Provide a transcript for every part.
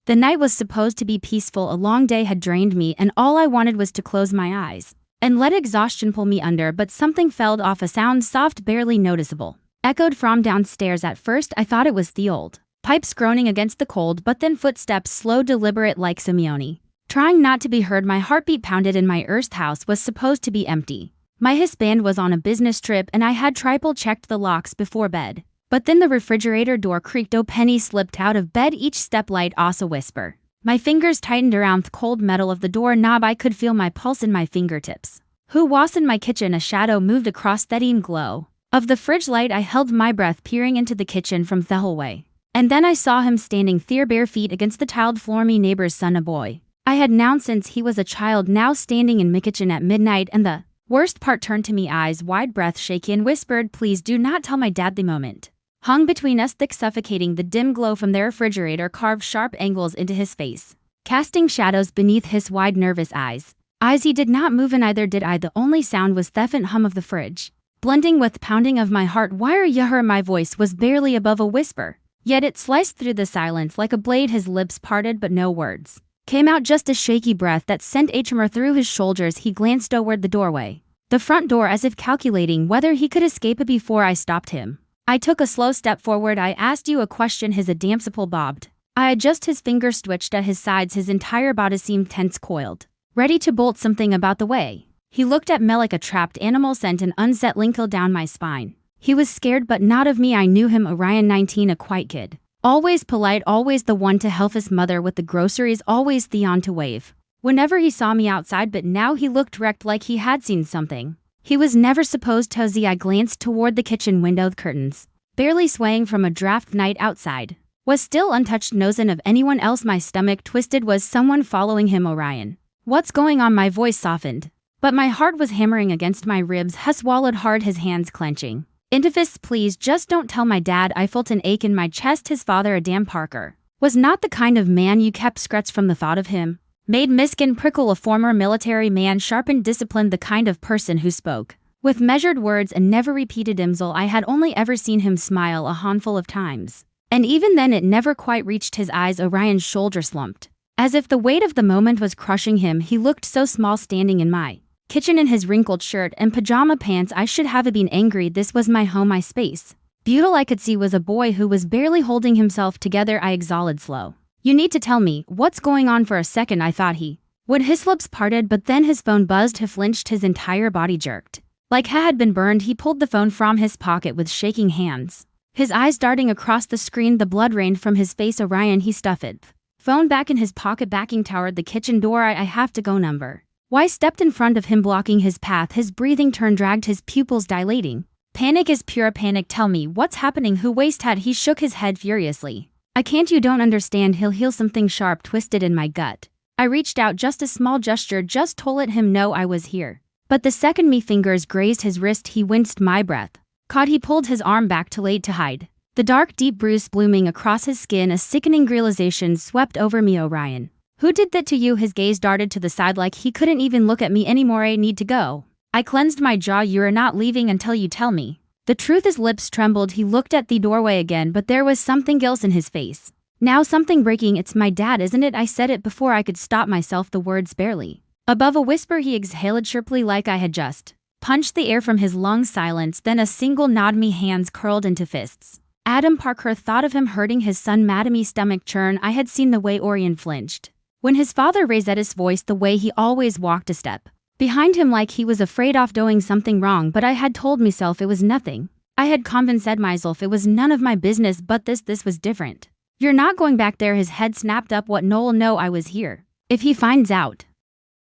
The night was supposed to be peaceful. A long day had drained me, and all I wanted was to close my eyes and let exhaustion pull me under, but something fell off. A sound, soft, barely noticeable, echoed from downstairs. At first, I thought it was the old pipes groaning against the cold, but then footsteps, slow, deliberate, like Simeone trying not to be heard. My heartbeat pounded, and my Earth house was supposed to be empty. My husband was on a business trip, and I had triple-checked the locks before bed. But then the refrigerator door creaked. Oh, Penny slipped out of bed, each step light as a whisper. My fingers tightened around the cold metal of the door knob. I could feel my pulse in my fingertips. Who was in my kitchen? A shadow moved across the dim glow of the fridge light. I held my breath, peering into the kitchen from the hallway. And then I saw him standing there, bare feet against the tiled floor. My neighbor's son, a boy I had known since he was a child, now standing in my kitchen at midnight. And the worst part, turned to me, eyes wide, breath shaky, and whispered, "Please do not tell my dad." The moment hung between us, thick, suffocating. The dim glow from the refrigerator carved sharp angles into his face, casting shadows beneath his wide, nervous eyes. He did not move, and either did I. The only sound was the faint hum of the fridge, blending with the pounding of my heart. "Why are you here?" My voice was barely above a whisper, yet it sliced through the silence like a blade. His lips parted, but no words came out, just a shaky breath that sent a tremor through his shoulders. He glanced toward the doorway, the front door, as if calculating whether he could escape it before I stopped him. I took a slow step forward. "I asked you a question." His adamsiple bobbed. I adjusted. His fingers twitched at his sides. His entire body seemed tense, coiled, ready to bolt. Something about the way he looked at me like a trapped animal sent an unsettling chill down my spine. He was scared, but not of me. I knew him, Orion, 19, a quiet kid. Always polite, always the one to help his mother with the groceries, always the on to wave whenever he saw me outside. But now he looked wrecked, like he had seen something he was never supposed to see. I glanced toward the kitchen window. The curtains, barely swaying from a draft night outside, was still untouched. No sign of anyone else. My stomach twisted. Was someone following him? Orion, what's going on? My voice softened, but my heart was hammering against my ribs. He swallowed hard, his hands clenching into fists. "Please, just don't tell my dad." I felt an ache in my chest. His father, Adam Parker, was not the kind of man you kept secrets from. The thought of him made my skin prickle. A former military man, sharp and disciplined, the kind of person who spoke with measured words and never repeated himself. I had only ever seen him smile a handful of times, and even then it never quite reached his eyes. Orion's shoulder slumped, as if the weight of the moment was crushing him. He looked so small standing in my kitchen in his wrinkled shirt and pajama pants. I should have been angry. This was my home, my space. Beautiful, I could see, was a boy who was barely holding himself together. I exhaled slow. "You need to tell me what's going on." For a second I thought he would. His lips parted, but then his phone buzzed. He flinched, his entire body jerked like he had been burned. He pulled the phone from his pocket with shaking hands, his eyes darting across the screen. The blood rained from his face. "Orion," he stuffed it, phone back in his pocket, backing toward the kitchen door. I have to go. Number Y stepped in front of him, blocking his path. His breathing turned dragged, his pupils dilating. "Panic is pure panic. Tell me what's happening." Who waste had he shook his head furiously. "I can't. You don't understand." He'll heal. Something sharp twisted in my gut. I reached out, just a small gesture, just to let him know I was here. But the second my fingers grazed his wrist, he winced. My breath caught. He pulled his arm back, too late to hide the dark, deep bruise blooming across his skin. A sickening realization swept over me. "Orion, who did that to you?" His gaze darted to the side like he couldn't even look at me anymore. "I need to go." I clenched my jaw. "You are not leaving until you tell me the truth." His lips trembled. He looked at the doorway again, but there was something else in his face now, something breaking. "It's my dad, isn't it?" I said it before I could stop myself, the words barely above a whisper. He exhaled sharply, like I had just punched the air from his lungs. Silence, then a single nod. Me hands curled into fists. Adam Parker. Thought of him hurting his son. Madame stomach churn. I had seen the way Orion flinched when his father raised at his voice, the way he always walked a step behind him, like he was afraid of doing something wrong. But I had told myself it was nothing. I had convinced myself it was none of my business. But this was different. "You're not going back there." His head snapped up. "What? Noel, no, I was here. If he finds out."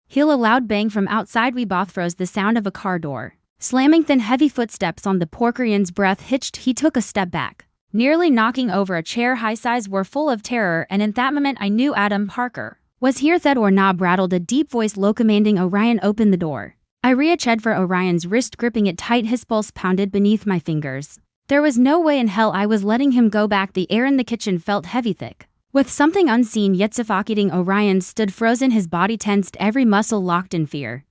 He'll. A loud bang from outside. We both froze. The sound of a car door slamming, then heavy footsteps on the porch. Orion's breath hitched. He took a step back, nearly knocking over a chair. His eyes were full of terror, and in that moment I knew Adam Parker was here. That door knob rattled, a deep voice low commanding, "Orion, open the door." I reached for Orion's wrist, gripping it tight. His pulse pounded beneath my fingers. There was no way in hell I was letting him go back. The air in the kitchen felt heavy, thick with something unseen yet suffocating. Orion stood frozen, his body tensed, every muscle locked in fear.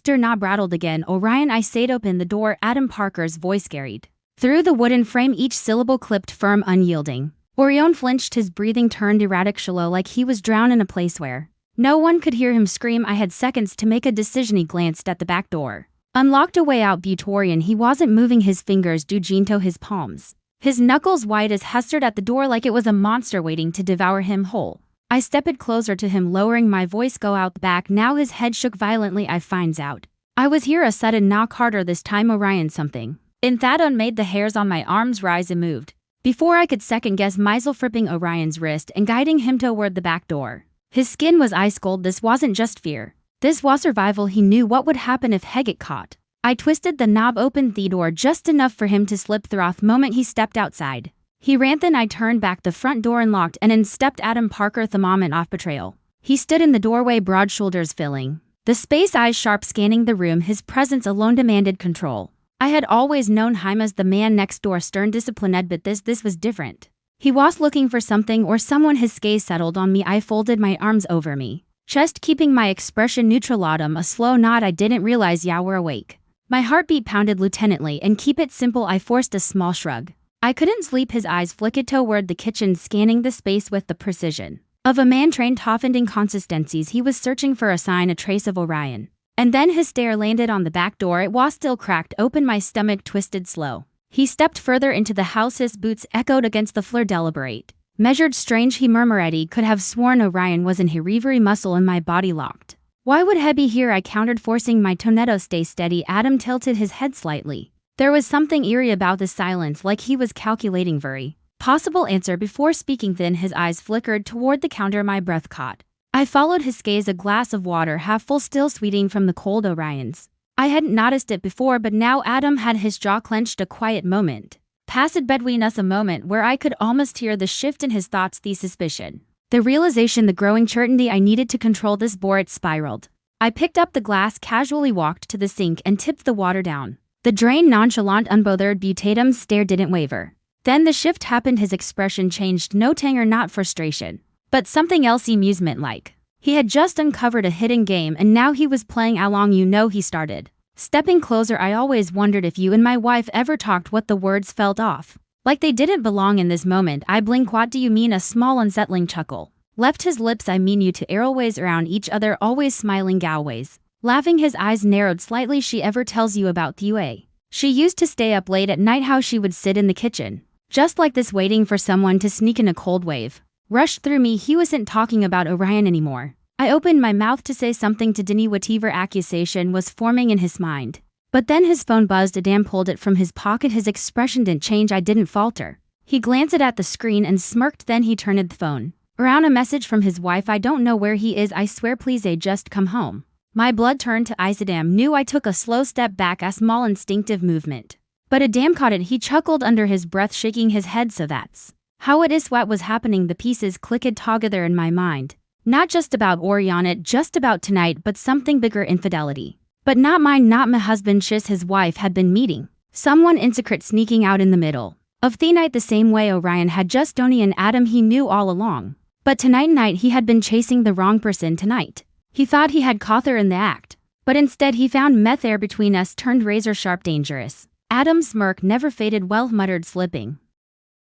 Door knob rattled again. "Orion," I said, "open the door." Adam Parker's voice carried through the wooden frame, each syllable clipped, firm, unyielding. Orion flinched, his breathing turned erratic, shallow, like he was drowned in a place where no one could hear him scream. I had seconds to make a decision. He glanced at the back door. Unlocked a way out. Butorian. He wasn't moving his fingers. Duginto his palms. His knuckles white as Hester at the door like it was a monster waiting to devour him whole. I stepped closer to him, lowering my voice. Go out back now. His head shook violently. I finds out. I was here. A sudden knock, harder this time. Orion. Something in that made the hairs on my arms rise and moved. Before I could second guess, Meisel fripping Orion's wrist and guiding him toward the back door. His skin was ice cold. This wasn't just fear. This was survival. He knew what would happen if he got caught. I twisted the knob, opened the door just enough for him to slip through. Off moment he stepped outside. He ran. Then I turned back the front door unlocked and in stepped Adam Parker. The moment off betrayal. He stood in the doorway, broad shoulders filling the space, eyes sharp scanning the room. His presence alone demanded control. I had always known him as the man next door, stern, disciplined, but this was different. He was looking for something or someone. His gaze settled on me. I folded my arms over me chest, keeping my expression neutral. Autumn, a slow nod. I didn't realize you were awake. My heartbeat pounded. Lieutenantly, and keep it simple. I forced a small shrug. I couldn't sleep. His eyes flicked toward the kitchen, scanning the space with the precision of a man trained to find inconsistencies. He was searching for a sign, a trace of Orion. And then his stare landed on the back door. It was still cracked open. My stomach twisted slow. He stepped further into the house. His boots echoed against the floor. Deliberate, measured, strange, he murmured. He could have sworn Orion was in here. Every muscle in my body locked. Why would he be here? I countered, forcing my tonetto. Stay steady. Adam tilted his head slightly. There was something eerie about the silence, like he was calculating very possible answer before speaking. Then his eyes flickered toward the counter. My breath caught. I followed his gaze, a glass of water half full, still sweeting from the cold Orion's. I hadn't noticed it before, but now Adam had his jaw clenched. A quiet moment passed between us, a moment where I could almost hear the shift in his thoughts, the suspicion, the realization, the growing certainty I needed to control this. Before it spiraled, I picked up the glass, casually walked to the sink and tipped the water down the drain. Nonchalant, unbothered, Butatum's stare didn't waver. Then the shift happened. His expression changed. No anger, not frustration, but something else, amusement. Like he had just uncovered a hidden game and now he was playing along. He started stepping closer. I always wondered if you and my wife ever talked. What the words felt off, like they didn't belong in this moment. I blinked. What do you mean? A small unsettling chuckle left his lips. I mean you two arrowways around each other, always smiling, galways laughing. His eyes narrowed slightly. She ever tells you about the way she used to stay up late at night, how she would sit in the kitchen just like this, waiting for someone to sneak in? A cold wave rushed through me. He wasn't talking about Orion anymore. I opened my mouth to say something to Denny. Whatever accusation was forming in his mind. But then his phone buzzed. Adam pulled it from his pocket. His expression didn't change. I didn't falter. He glanced at the screen and smirked. Then he turned the phone around. A message from his wife. I don't know where he is. I swear, please, just come home. My blood turned to ice. Adam knew. I took a slow step back, a small instinctive movement. But Adam caught it. He chuckled under his breath, shaking his head. So that's how it is. What was happening? The pieces clicked together in my mind. Not just about Orion, it just about tonight, but something bigger. Infidelity. But not mine, not my husband. His wife had been meeting someone insecret, sneaking out in the middle of the night, the same way Orion had just. Tony and Adam, he knew all along. But tonight he had been chasing the wrong person. Tonight he thought he had caught her in the act, but instead he found meth air between us, turned razor sharp, dangerous. Adam's smirk never faded. Well, muttered, slipping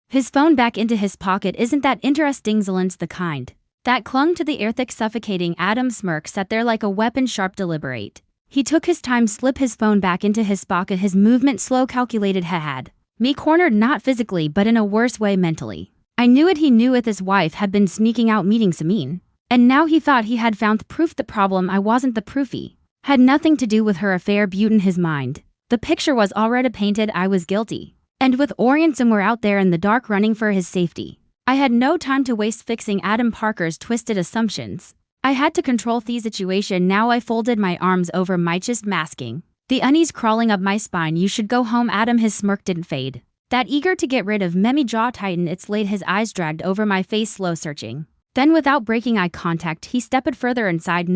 his phone back into his pocket. Isn't that interesting? Zelensky, the kind that clung to the air, thick, suffocating. Adam's smirk sat there like a weapon, sharp, deliberate. He took his time, slip his phone back into his pocket, his movement slow, calculated. He had me cornered, not physically, but in a worse way, mentally. I knew it. He knew it. His wife had been sneaking out, meeting Samin. And now he thought he had found the proof. The problem, I wasn't the proof. He had nothing to do with her affair. Butte in his mind, the picture was already painted. I was guilty. And with Orion somewhere out there in the dark, running for his safety. I had no time to waste fixing Adam Parker's twisted assumptions. I had to control the situation now. I folded my arms over my chest, masking the unease crawling up my spine. You should go home, Adam. His smirk didn't fade. That eager to get rid of Memi jaw tightened. Its laid. His eyes dragged over my face, slow searching. Then, without breaking eye contact, he stepped further inside.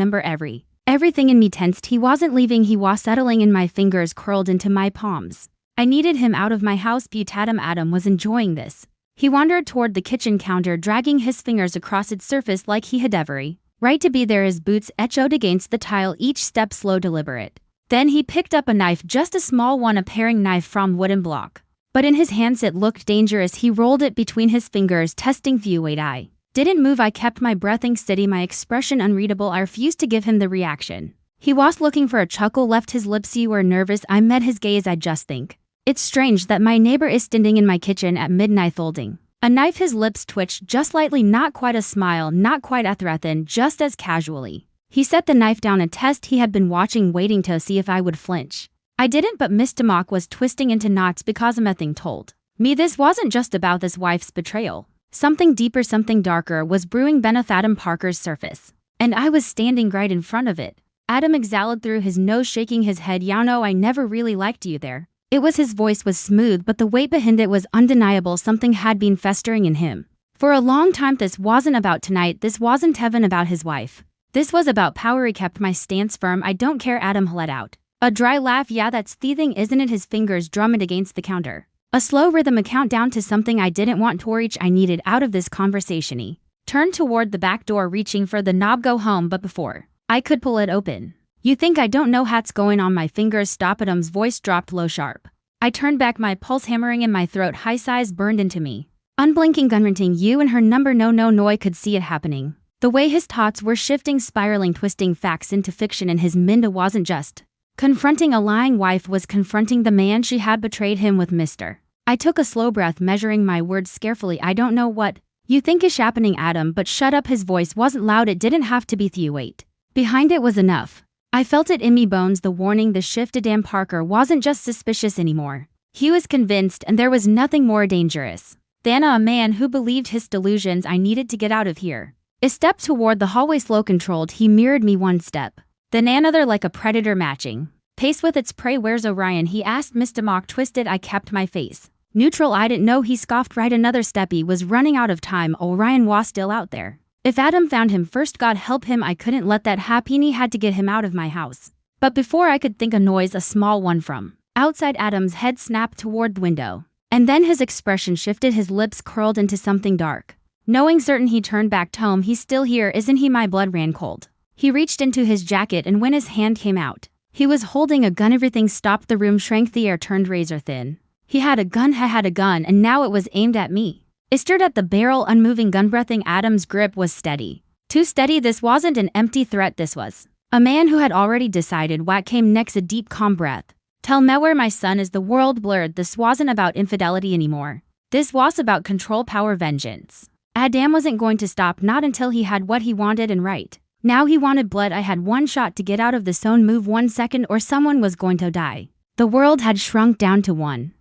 Everything in me tensed. He wasn't leaving. He was settling in. My fingers curled into my palms. I needed him out of my house. Butatum. Adam was enjoying this. He wandered toward the kitchen counter, dragging his fingers across its surface like he had every right to be there. His boots echoed against the tile, each step slow, deliberate. Then he picked up a knife, just a small one, a paring knife from wooden block. But in his hands it looked dangerous. He rolled it between his fingers, testing few weight. I didn't move. I kept my breathing steady, my expression unreadable. I refused to give him the reaction. He was looking for a chuckle, left his lips. You were nervous. I met his gaze. I just think it's strange that my neighbor is standing in my kitchen at midnight holding a knife. His lips twitched just slightly, not quite a smile, not quite a threaten, just as casually. He set the knife down, a test he had been watching, waiting to see if I would flinch. I didn't, but Miss DeMock was twisting into knots because something told me this wasn't just about this wife's betrayal. Something deeper, something darker was brewing beneath Adam Parker's surface. And I was standing right in front of it. Adam exhaled through his nose, shaking his head. You know, I never really liked you there. It was his voice was smooth, but the weight behind it was undeniable. Something had been festering in him for a long time. This wasn't about tonight. This wasn't Evan about his wife. This was about power. He kept my stance firm. I don't care. Adam let out a dry laugh. Yeah, that's thieving, isn't it? His fingers drummed against the counter. A slow rhythm, a countdown to something I didn't want to reach. I needed out of this conversation. He turned toward the back door, reaching for the knob. Go home, but before I could pull it open. You think I don't know what's going on? My fingers stopped. Adam's voice dropped low, sharp. I turned back, my pulse hammering in my throat. High sighs burned into me. Unblinking, gun-renting. You and her number. No, I could see it happening. The way his thoughts were shifting, spiraling, twisting facts into fiction, and his mind wasn't just confronting a lying wife, was confronting the man she had betrayed him with. Mr. I took a slow breath, measuring my words carefully. I don't know what you think is happening, Adam, but shut up. His voice wasn't loud. It didn't have to be. The weight behind it was enough. I felt it in me bones, the warning, the shift. Adam Parker wasn't just suspicious anymore. He was convinced, and there was nothing more dangerous than a man who believed his delusions. I needed to get out of here. A step toward the hallway, slow, controlled. He mirrored me one step, then another, like a predator matching pace with its prey. Where's Orion? He asked. Miss DeMock twisted. I kept my face neutral. I didn't know. He scoffed. Right, another step. He was running out of time. Orion was still out there. If Adam found him first, God help him, I couldn't let that happen. He had to get him out of my house. But before I could think, a noise, a small one from outside. Adam's head snapped toward the window, and then his expression shifted. His lips curled into something dark. Knowing certain, he turned back to home. He's still here, isn't he? My blood ran cold. He reached into his jacket, and when his hand came out, he was holding a gun. Everything stopped. The room shrank. The air turned razor thin. He had a gun. I had a gun, and now it was aimed at me. I stared at the barrel, unmoving, gun breathing. Adam's grip was steady. Too steady. This wasn't an empty threat. This was a man who had already decided what came next. A deep, calm breath. Tell me where my son is. The world blurred. This wasn't about infidelity anymore. This was about control, power, vengeance. Adam wasn't going to stop, not until he had what he wanted, and right now he wanted blood. I had one shot to get out of the zone. Move 1 second or someone was going to die. The world had shrunk down to one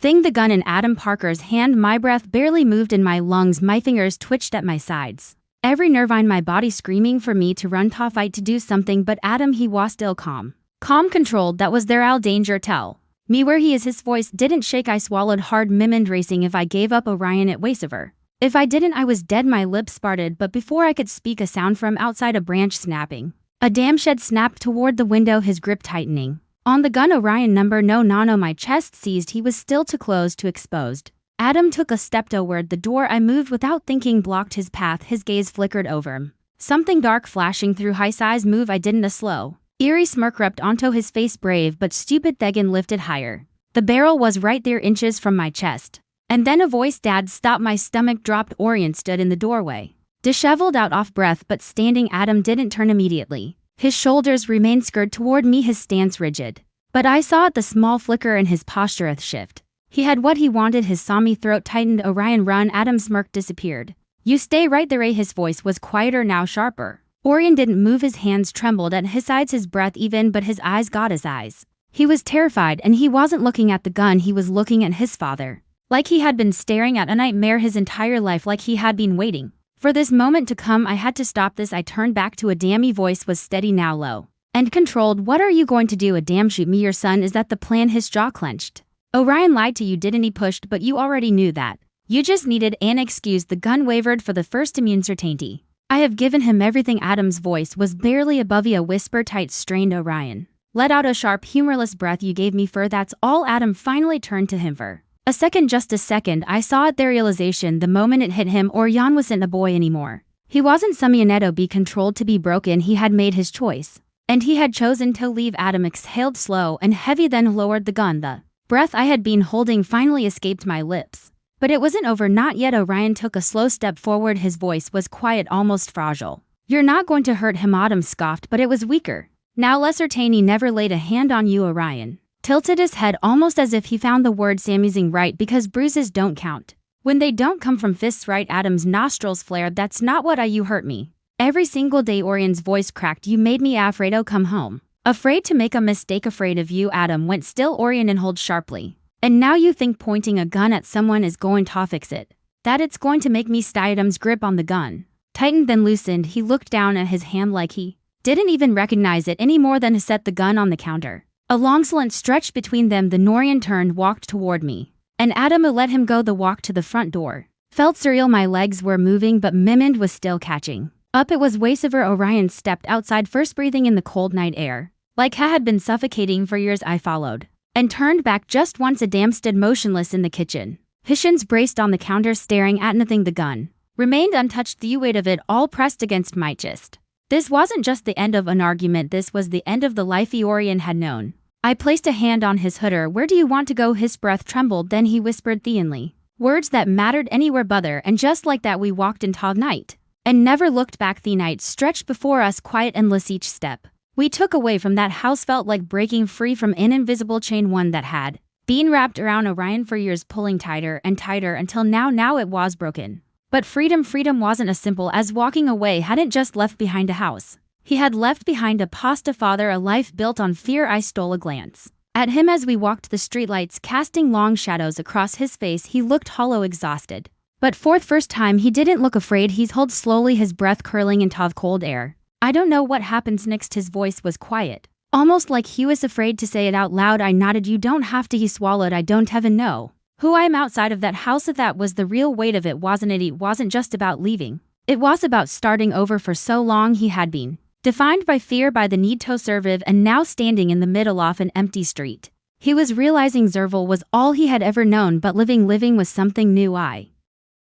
thing, the gun in Adam Parker's hand. My breath barely moved in my lungs. My fingers twitched at my sides. Every nerve in my body screaming for me to run, to fight, to do something. But Adam, he was still calm. Calm, controlled. That was there. All danger. Tell me where he is. His voice didn't shake. I swallowed hard, mind racing. If I gave up Orion, it was over. If I didn't, I was dead. My lips parted, but before I could speak, a sound from outside, a branch snapping. A damn shed snapped toward the window, his grip tightening on the gun. Orion number. No, my chest seized. He was still too close, too exposed. Adam took a step toward the door. I moved without thinking, blocked his path. His gaze flickered over him. Something dark flashing through. High size move. I didn't. A slow, eerie smirk crept onto his face. Brave but stupid. Thegan lifted higher. The barrel was right there, inches from my chest. And then a voice. Dad, stop. My stomach dropped. Orion stood in the doorway, disheveled, out of breath, but standing. Adam didn't turn immediately. His shoulders remained scurred toward me, his stance rigid. But I saw it, the small flicker in his posture, a shift. He had what he wanted. His sawmy throat tightened. Orion, run. Adam's smirk disappeared. You stay right there. His voice was quieter, now sharper. Orion didn't move. His hands trembled at his sides, his breath even, but his eyes got his eyes. He was terrified, and he wasn't looking at the gun. He was looking at his father. Like he had been staring at a nightmare his entire life, like he had been waiting for this moment to come. I had to stop this. I turned back to Adam's voice was steady, now low and controlled. What are you going to do? Adam, shoot me, your son? Is that the plan? His jaw clenched. Orion lied to you, didn't he? Pushed, but you already knew that. You just needed an excuse. The gun wavered for the first immune certainty. I have given him everything. Adam's voice was barely above a whisper, tight, strained. Orion let out a sharp, humorless breath. You gave me fur, that's all. Adam finally turned to him for a second, just a second. I saw it, the realization the moment it hit him. Orion wasn't a boy anymore. He wasn't some Ioneto be controlled to be broken. He had made his choice. And he had chosen to leave. Adam exhaled slow and heavy, then lowered the gun. The breath I had been holding finally escaped my lips. But it wasn't over, not yet. Orion took a slow step forward. His voice was quiet, almost fragile. "You're not going to hurt him," Adam scoffed, but it was weaker. "Now Lessertani never laid a hand on you." Orion tilted his head almost as if he found the word "samizing" right, because bruises don't count when they don't come from fists, right? Adam's nostrils flared. "That's not what you hurt me every single day." Orion's voice cracked. "You made me afraid to come home. Afraid to make a mistake, afraid of you." Adam went still. Orion inhaled sharply. "And now you think pointing a gun at someone is going to fix it? That it's going to make me stay?" Adam's grip on the gun tightened, then loosened. He looked down at his hand like he didn't even recognize it any more than to set the gun on the counter. A long slant stretched between them. The Norian turned, walked toward me, and Adam let him go. The walk to the front door felt surreal. My legs were moving, but Mimind was still catching up. It was way severe. Orion stepped outside first, breathing in the cold night air like he had been suffocating for years. I followed and turned back just once. Adam stood motionless in the kitchen, his shins braced on the counter, staring at nothing. The gun remained untouched, the weight of it all pressed against my chest. This wasn't just the end of an argument, this was the end of the life Orion had known. I placed a hand on his hood. "Where do you want to go?" His breath trembled, then he whispered thinly, words that mattered anywhere bother. And just like that we walked into night and never looked back. The night stretched before us, quiet, endless. Each step we took away from that house felt like breaking free from an invisible chain, one that had been wrapped around Orion for years, pulling tighter and tighter until now it was broken. But freedom wasn't as simple as walking away. Hadn't just left behind a house. He had left behind a pasta father, a life built on fear. I stole a glance at him as we walked, the streetlights casting long shadows across his face. He looked hollow, exhausted. But for the first time, he didn't look afraid. He held slowly, his breath curling into the cold air. "I don't know what happens next." His voice was quiet, almost like he was afraid to say it out loud. I nodded. "You don't have to." He swallowed. "I don't even know who I am outside of that house." That was the real weight of it, wasn't it? It wasn't just about leaving. It was about starting over. For so long he had been defined by fear, by the need to survive, and now standing in the middle of an empty street, he was realizing Zerval was all he had ever known, but living was something new. I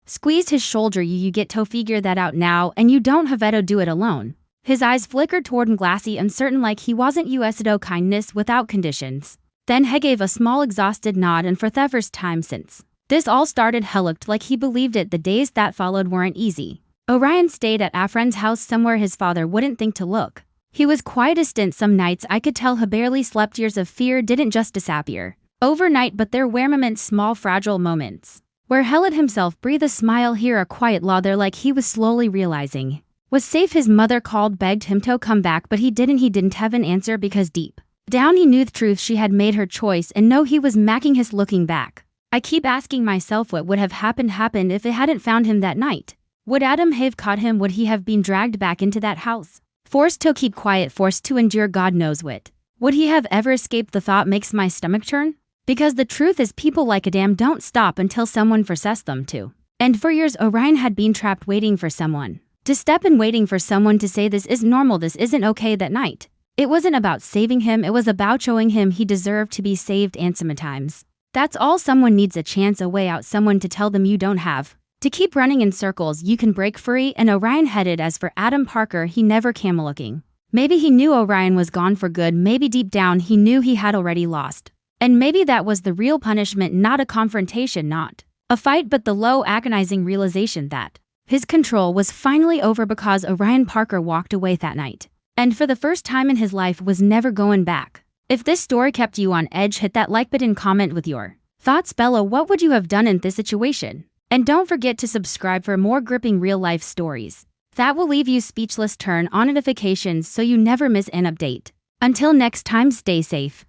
squeezed his shoulder. You get to figure that out now, and you don't have to do it alone." His eyes flickered toward him, glassy, uncertain, like he wasn't used to kindness without conditions. Then he gave a small exhausted nod, and for the first time since this all started, he looked like he believed it. The days that followed weren't easy. Orion stayed at a friend's house somewhere his father wouldn't think to look. He was quite distant. Some nights I could tell he barely slept. Years of fear didn't just disappear overnight, but there were moments, small fragile moments, where he let himself breathe, a smile here, a quiet law there, like he was slowly realizing was safe. His mother called, begged him to come back, but he didn't have an answer, because deep down he knew the truth. She had made her choice, and no, he was making his. Looking back, I keep asking myself what would have happened if it hadn't found him that night. Would Adam have caught him? Would he have been dragged back into that house, forced to keep quiet, forced to endure God knows what? Would he have ever escaped? The thought makes my stomach turn, because the truth is, people like Adam don't stop until someone forces them to. And for years Orion had been trapped, waiting for someone to step in, waiting for someone to say this is normal, this isn't okay. That night, it wasn't about saving him, it was about showing him he deserved to be saved. And sometimes that's all someone needs, a chance, a way out, someone to tell them you don't have to keep running in circles, you can break free. And Orion headed. As for Adam Parker, he never came looking. Maybe he knew Orion was gone for good, maybe deep down he knew he had already lost. And maybe that was the real punishment, not a confrontation, not a fight, but the low, agonizing realization that his control was finally over, because Orion Parker walked away that night, and for the first time in his life was never going back. If this story kept you on edge, hit that like button, comment with your thoughts below. What would you have done in this situation? And don't forget to subscribe for more gripping real-life stories that will leave you speechless. Turn on notifications so you never miss an update. Until next time, stay safe.